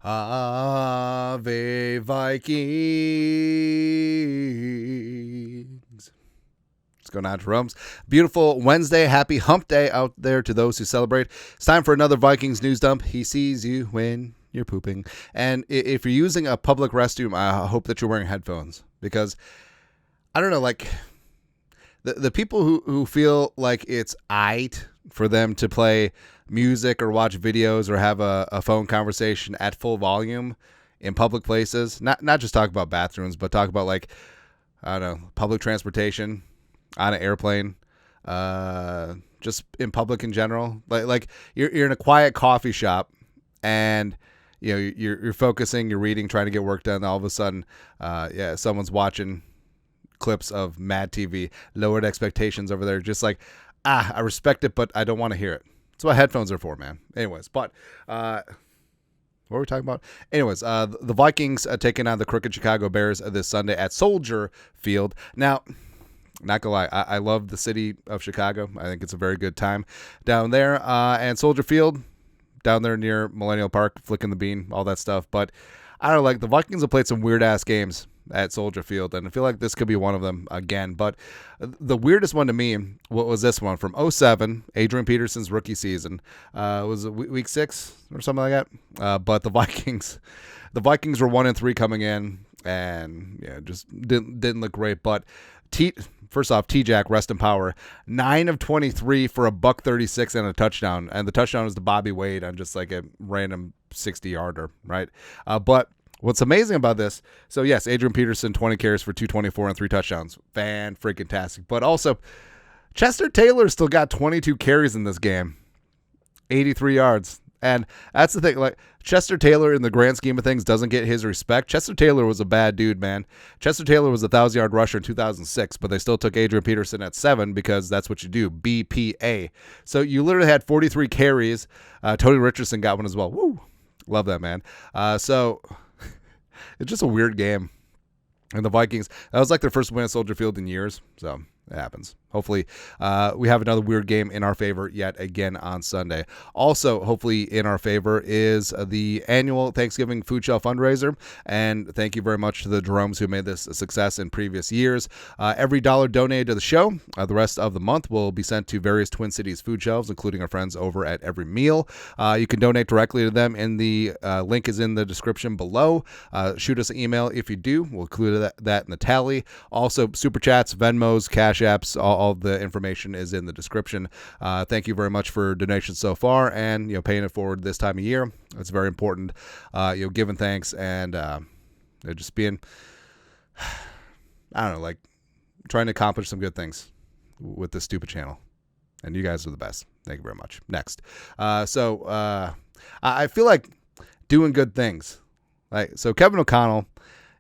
Ave Vikings. Let's go now to Jerome's. Beautiful Wednesday. Happy hump day out there to those who celebrate. It's time for another Vikings news dump. He sees you when you're pooping. And if you're using a public restroom, I hope that you're wearing headphones. Because, I don't know, like, the people who feel like it's aight for them to play music or watch videos or have a phone conversation at full volume in public places, not just talk about bathrooms, but talk about, like, I don't know, public transportation, on an airplane, just in public in general. Like you're in a quiet coffee shop and you're focusing, you're reading, trying to get work done. All of a sudden, someone's watching clips of Mad TV, lowered expectations over there. Just like, I respect it, but I don't want to hear it. That's what headphones are for, man. Anyways, but what were we talking about? Anyways, the Vikings taking on the crooked Chicago Bears this Sunday at Soldier Field. Now, not gonna lie, I love the city of Chicago. I think it's a very good time down there. And Soldier Field, down there near Millennial Park, flicking the bean, all that stuff. But I don't know, like, the Vikings have played some weird-ass games at Soldier Field, and I feel like this could be one of them again. But the weirdest one to me was this one from 2007, Adrian Peterson's rookie season. Was it week 6 or something like that? But the Vikings were 1-3 coming in, and just didn't look great. But first off, T-Jack, rest in power, 9 of 23 for $136 and a touchdown, and the touchdown was to Bobby Wade on just like a random 60-yarder, right? But what's amazing about this, so yes, Adrian Peterson, 20 carries for 224 and 3 touchdowns. Fan-freaking-tastic. But also, Chester Taylor still got 22 carries in this game, 83 yards. And that's the thing, like, Chester Taylor in the grand scheme of things doesn't get his respect. Chester Taylor was a bad dude, man. Chester Taylor was a 1,000-yard rusher in 2006, but they still took Adrian Peterson at 7 because that's what you do, BPA. So you literally had 43 carries. Tony Richardson got one as well. Woo! Love that, man. So it's just a weird game. And the Vikings, that was like their first win at Soldier Field in years, so it happens. Hopefully, we have another weird game in our favor yet again on Sunday. Also, hopefully in our favor is the annual Thanksgiving Food Shelf fundraiser. And thank you very much to the Jeromes who made this a success in previous years. Every dollar donated to the show, the rest of the month will be sent to various Twin Cities food shelves, including our friends over at Every Meal. You can donate directly to them, and the link is in the description below. Shoot us an email if you do. We'll include that in the tally. Also, Super Chats, Venmos, Cash Apps, all the information is in the description. Thank you very much for donations so far, and paying it forward this time of year. It's very important. Giving thanks and just being, I don't know, like trying to accomplish some good things with this stupid channel. And you guys are the best. Thank you very much. Next, I feel like doing good things. So Kevin O'Connell,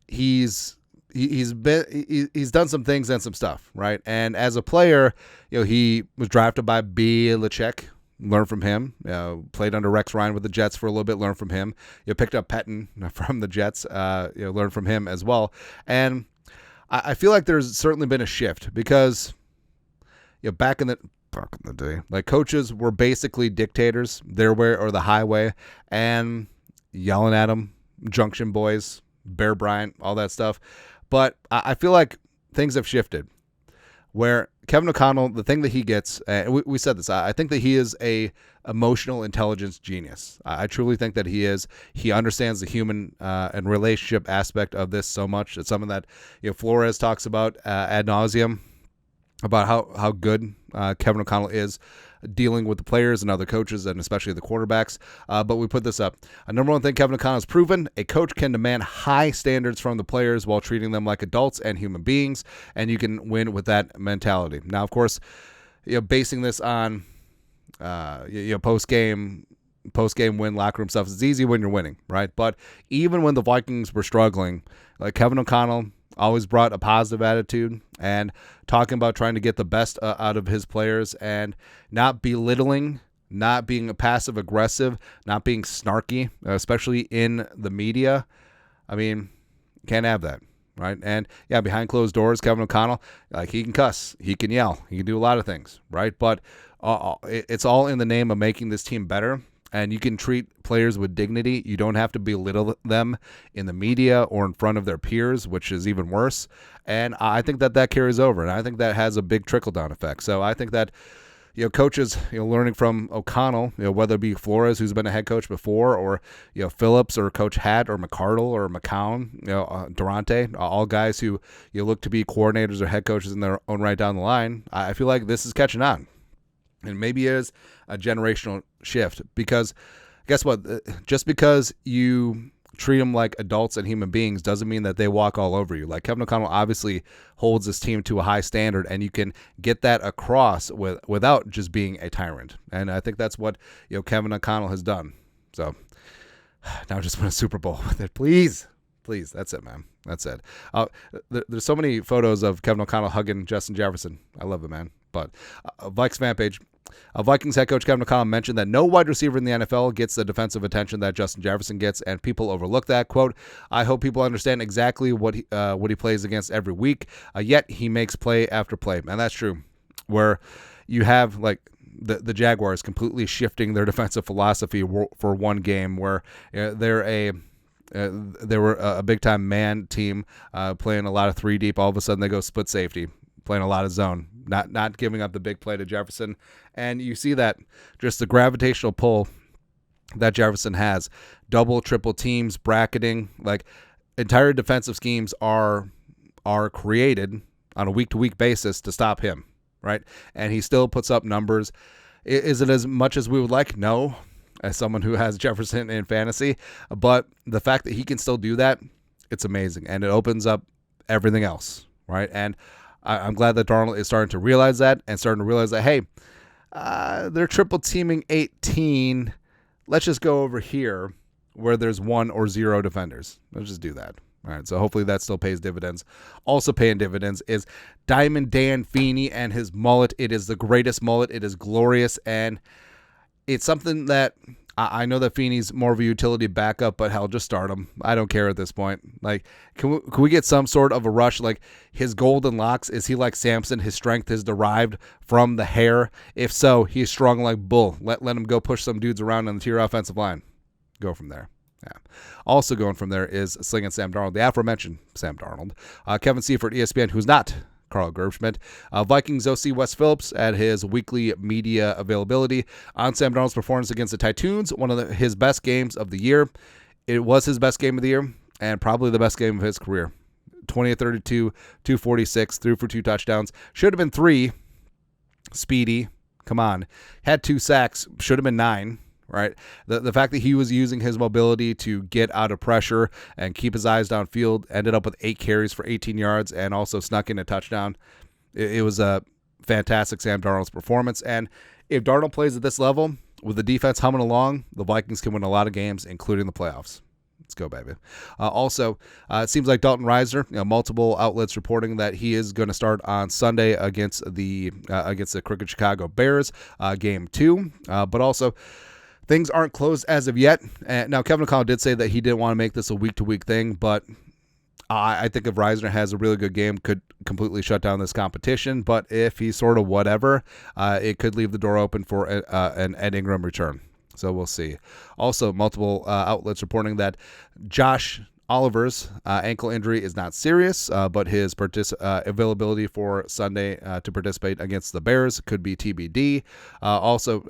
he's done some things and some stuff, right? And as a player, he was drafted by Belichick. Learn from him. Played under Rex Ryan with the Jets for a little bit. Learn from him. Picked up Pettin from the Jets. Learn from him as well. And I feel like there's certainly been a shift because back in the day, like, coaches were basically dictators, their way or the highway, and yelling at them, Junction Boys, Bear Bryant, all that stuff. But I feel like things have shifted where Kevin O'Connell, the thing that he gets, we said this, I think that he is a emotional intelligence genius. I truly think that he is. He understands the human and relationship aspect of this so much. It's something that Flores talks about ad nauseum, about how good Kevin O'Connell is dealing with the players and other coaches, and especially the quarterbacks. But we put this up. Number one thing Kevin O'Connell has proven: a coach can demand high standards from the players while treating them like adults and human beings, and you can win with that mentality. Now, of course, basing this on post-game win, locker room stuff, it's easy when you're winning, right? But even when the Vikings were struggling, like, Kevin O'Connell always brought a positive attitude and talking about trying to get the best out of his players and not belittling, not being passive aggressive, not being snarky, especially in the media. I mean, can't have that, right? And yeah, behind closed doors, Kevin O'Connell, like, he can cuss, he can yell, he can do a lot of things, right? But it's all in the name of making this team better. and you can treat players with dignity. You don't have to belittle them in the media or in front of their peers, which is even worse. And I think that carries over, and I think that has a big trickle-down effect. So I think that coaches, learning from O'Connell, whether it be Flores, who's been a head coach before, or Phillips or Coach Hatt or McCardle or McCown, Durante, all guys who look to be coordinators or head coaches in their own right down the line. I feel like this is catching on, and maybe it is a generational shift, because guess what? Just because you treat them like adults and human beings doesn't mean that they walk all over you. Like, Kevin O'Connell obviously holds his team to a high standard, and you can get that across without just being a tyrant. And I think that's what Kevin O'Connell has done. So now just win a Super Bowl with it, please. That's it, man. That's it. There's so many photos of Kevin O'Connell hugging Justin Jefferson. I love it, man. But Vikes fan page. Vikings head coach Kevin O'Connell mentioned that no wide receiver in the NFL gets the defensive attention that Justin Jefferson gets, and people overlook that. Quote, I hope people understand exactly what he plays against every week, yet he makes play after play. And that's true, where you have like the Jaguars completely shifting their defensive philosophy for one game, where they were a big-time man team playing a lot of 3 deep. All of a sudden they go split safety, playing a lot of zone, not giving up the big play to Jefferson. And you see that just the gravitational pull that Jefferson has, double, triple teams, bracketing, like entire defensive schemes are created on a week-to-week basis to stop him, right? And he still puts up numbers. Is it as much as we would like? No, as someone who has Jefferson in fantasy. But the fact that he can still do that, it's amazing. And it opens up everything else, right? And I'm glad that Darnold is starting to realize that, and starting to realize that, hey, they're triple teaming 18. Let's just go over here where there's 1 or 0 defenders. Let's just do that. All right, so hopefully that still pays dividends. Also paying dividends is Diamond Dan Feeney and his mullet. It is the greatest mullet. It is glorious, and it's something that I know that Feeney's more of a utility backup, but hell, just start him. I don't care at this point. Like, can we get some sort of a rush? Like, his golden locks, is he like Samson? His strength is derived from the hair? If so, he's strong like bull. Let him go push some dudes around on the tier offensive line. Go from there. Yeah. Also going from there is slinging Sam Darnold, the aforementioned Sam Darnold. Kevin Seifert, ESPN, who's not Carl Gerbschmidt. Vikings OC Wes Phillips at his weekly media availability on Sam Darnold's performance against the Titans, one of his best games of the year. It was his best game of the year, and probably the best game of his career. 20 of 32, 246, threw for 2 touchdowns. Should have been 3. Speedy, come on. Had 2 sacks, should have been 9. Right, the fact that he was using his mobility to get out of pressure and keep his eyes downfield, ended up with 8 carries for 18 yards and also snuck in a touchdown. It was a fantastic Sam Darnold's performance. And if Darnold plays at this level with the defense humming along, the Vikings can win a lot of games, including the playoffs. Let's go, baby. Also, it seems like Dalton Risner, multiple outlets reporting that he is going to start on Sunday against the Crooked Chicago Bears, game 2. But also, things aren't closed as of yet. Now, Kevin O'Connell did say that he didn't want to make this a week-to-week thing, but I think if Risner has a really good game, could completely shut down this competition. But if he's sort of whatever, it could leave the door open for an Ed Ingram return. So we'll see. Also, multiple outlets reporting that Josh Oliver's ankle injury is not serious, but his availability for Sunday to participate against the Bears could be TBD. Also,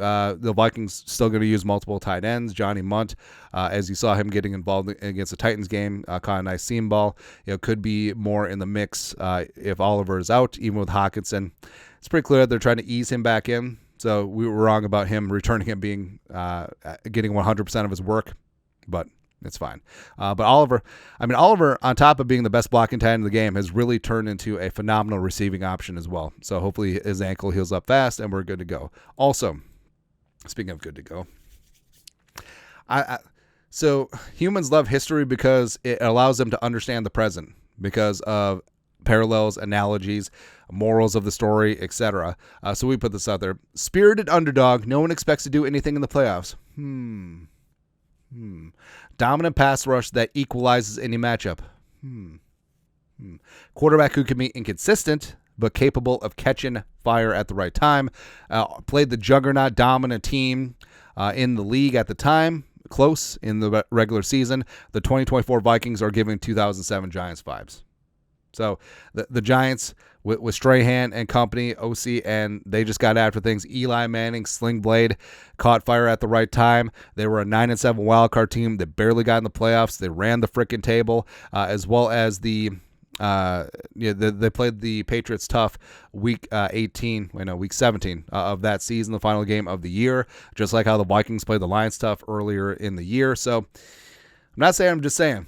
the Vikings still going to use multiple tight ends. Johnny Munt, as you saw him getting involved against the Titans game, caught a nice seam ball. Could be more in the mix if Oliver is out, even with Hawkinson. It's pretty clear that they're trying to ease him back in. So we were wrong about him returning and being getting 100% of his work, but it's fine. But Oliver, on top of being the best blocking tight end in the game, has really turned into a phenomenal receiving option as well. So hopefully his ankle heals up fast and we're good to go. Also, speaking of good to go, so humans love history because it allows them to understand the present because of parallels, analogies, morals of the story, etc. So we put this out there. Spirited underdog. No one expects to do anything in the playoffs. Dominant pass rush that equalizes any matchup. Quarterback who can be inconsistent but capable of catching fire at the right time. Played the juggernaut dominant team in the league at the time, close in the regular season. The 2024 Vikings are giving 2007 Giants vibes. So the Giants with Strahan and company, OC, and they just got after things. Eli Manning, Sling Blade, caught fire at the right time. They were a 9-7 wildcard team that barely got in the playoffs. They ran the frickin' table, as well as they played the Patriots tough week 17 of that season, the final game of the year, just like how the Vikings played the Lions tough earlier in the year. So I'm not saying, I'm just saying.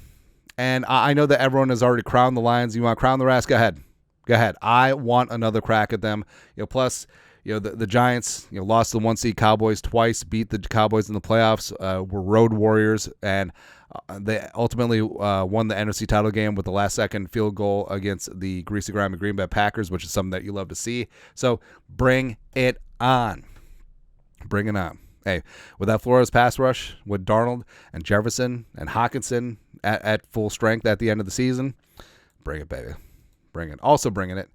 And I know that everyone has already crowned the Lions. You want to crown the Rats? Go ahead. Go ahead. I want another crack at them. Plus, the Giants, lost the 1-seed Cowboys twice, beat the Cowboys in the playoffs, were road warriors, and they ultimately won the NFC title game with the last-second field goal against the greasy grimy Green Bay Packers, which is something that you love to see. So bring it on. Bring it on. Hey, with that Flores pass rush, with Darnold and Jefferson and Hawkinson at full strength at the end of the season, bring it, baby. Bring it. Also bringing it.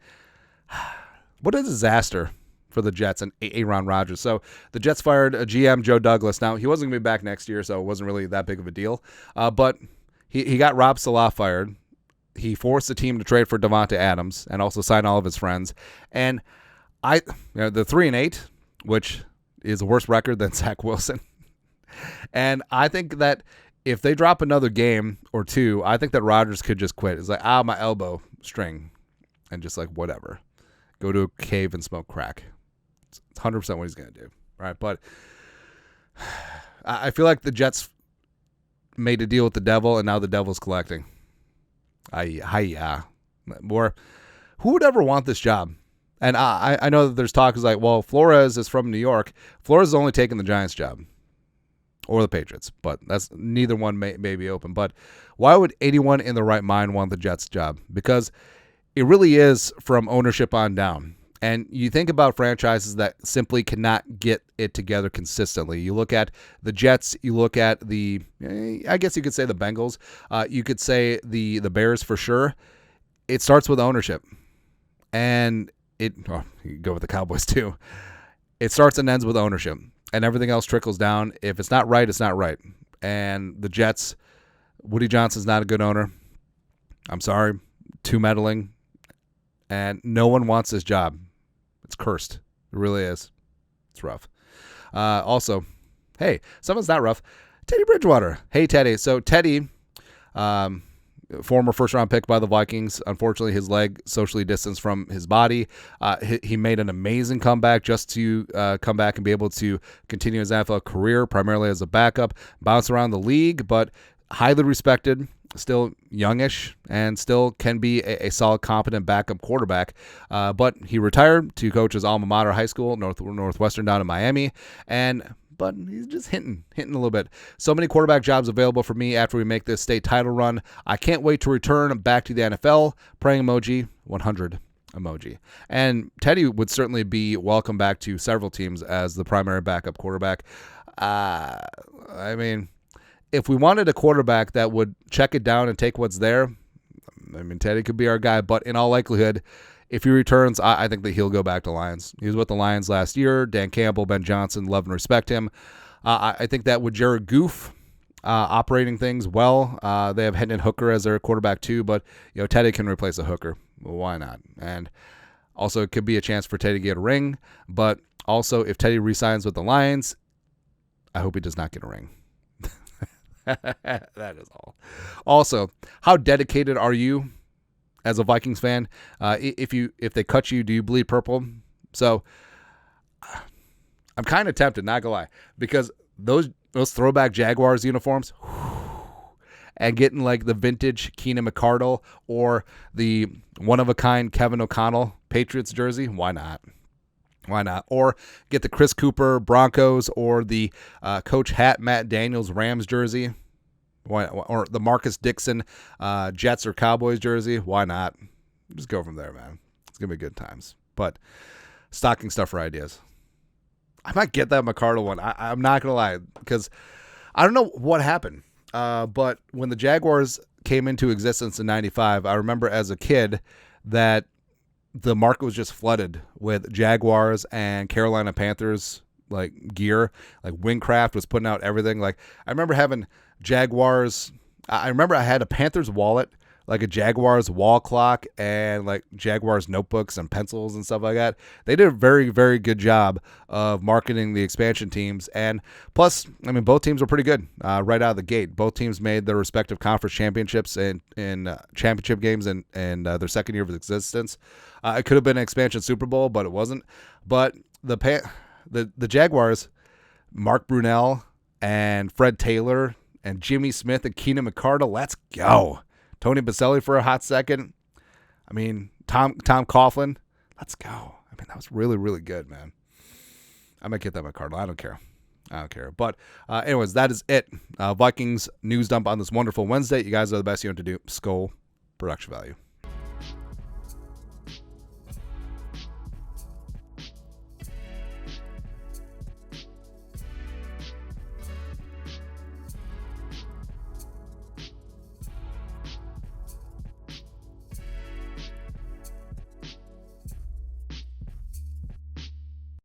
What a disaster for the Jets and Aaron Rodgers. So the Jets fired a GM, Joe Douglas. Now, he wasn't going to be back next year, so it wasn't really that big of a deal. But he got Rob Salah fired. He forced the team to trade for Devontae Adams and also sign all of his friends. And the 3-8, which is a worse record than Zach Wilson. And I think that if they drop another game or two, I think that Rodgers could just quit. It's like, my elbow string, and just like, whatever. Go to a cave and smoke crack. It's 100% what he's going to do. All right, but I feel like the Jets made a deal with the devil, and now the devil's collecting. More, who would ever want this job? And I know that there's talk is like, well, Flores is from New York. Flores is only taking the Giants job or the Patriots, but that's neither one may be open. But why would anyone in the right mind want the Jets job? Because it really is from ownership on down. And you think about franchises that simply cannot get it together consistently. You look at the Jets, you look at I guess you could say the Bengals. You could say the Bears for sure. It starts with ownership. And you go with the Cowboys too. It starts and ends with ownership, and everything else trickles down. If it's not right, it's not right. And the Jets, Woody Johnson's not a good owner. I'm sorry, too meddling, and no one wants this job. It's cursed. It really is. It's rough. Also, hey, something's not rough. Teddy Bridgewater. Hey, Teddy. So Teddy, former first-round pick by the Vikings. Unfortunately, his leg socially distanced from his body. He made an amazing comeback just to come back and be able to continue his NFL career, primarily as a backup. Bounce around the league, but highly respected, still youngish, and still can be a solid, competent backup quarterback. But he retired to coach his alma mater high school, Northwestern down in Miami, but he's just hinting a little bit. So many quarterback jobs available for me after we make this state title run. I can't wait to return back to the NFL. Praying emoji, 100 emoji. And Teddy would certainly be welcome back to several teams as the primary backup quarterback. I mean, if we wanted a quarterback that would check it down and take what's there, Teddy could be our guy. But in all likelihood, if he returns, I think that he'll go back to Lions. He was with the Lions last year. Dan Campbell, Ben Johnson, love and respect him. I think that with Jared Goff operating things well, they have Hendon Hooker as their quarterback too, but Teddy can replace a Hooker. Well, why not? And also, it could be a chance for Teddy to get a ring. But also, if Teddy re-signs with the Lions, I hope he does not get a ring. That is all. Also, how dedicated are you as a Vikings fan? If they cut you, do you bleed purple? So I'm kind of tempted, not gonna lie, because those throwback Jaguars uniforms, and getting like the vintage Keenan McCardle or the one-of-a-kind Kevin O'Connell Patriots jersey, why not? Why not? Or get the Chris Cooper Broncos or the Coach Hat Matt Daniels Rams jersey. Why? Or the Marcus Dixon Jets or Cowboys jersey. Why not? Just go from there, man. It's going to be good times. But stocking stuffer ideas. I might get that McCardle one. I'm not going to lie, because I don't know what happened. But when the Jaguars came into existence in 95, I remember as a kid that the market was just flooded with Jaguars and Carolina Panthers like gear. Like Wingcraft was putting out everything. Like I remember having Jaguars. I remember I had a Panthers wallet, like a Jaguars wall clock, and like Jaguars notebooks and pencils and stuff like that. They did a very, very good job of marketing the expansion teams. And plus, I mean, both teams were pretty good right out of the gate. Both teams made their respective conference championships and championship games in their second year of existence. It could have been an expansion Super Bowl, but it wasn't. But the Jaguars, Mark Brunell and Fred Taylor and Jimmy Smith and Keenan McCardle, let's go. Tony Baselli for a hot second. I mean, Tom Coughlin, let's go. I mean, that was really, really good, man. I might get that McCardle. I don't care. But anyways, that is it. Vikings news dump on this wonderful Wednesday. You guys are the best you know to do. Skull production value.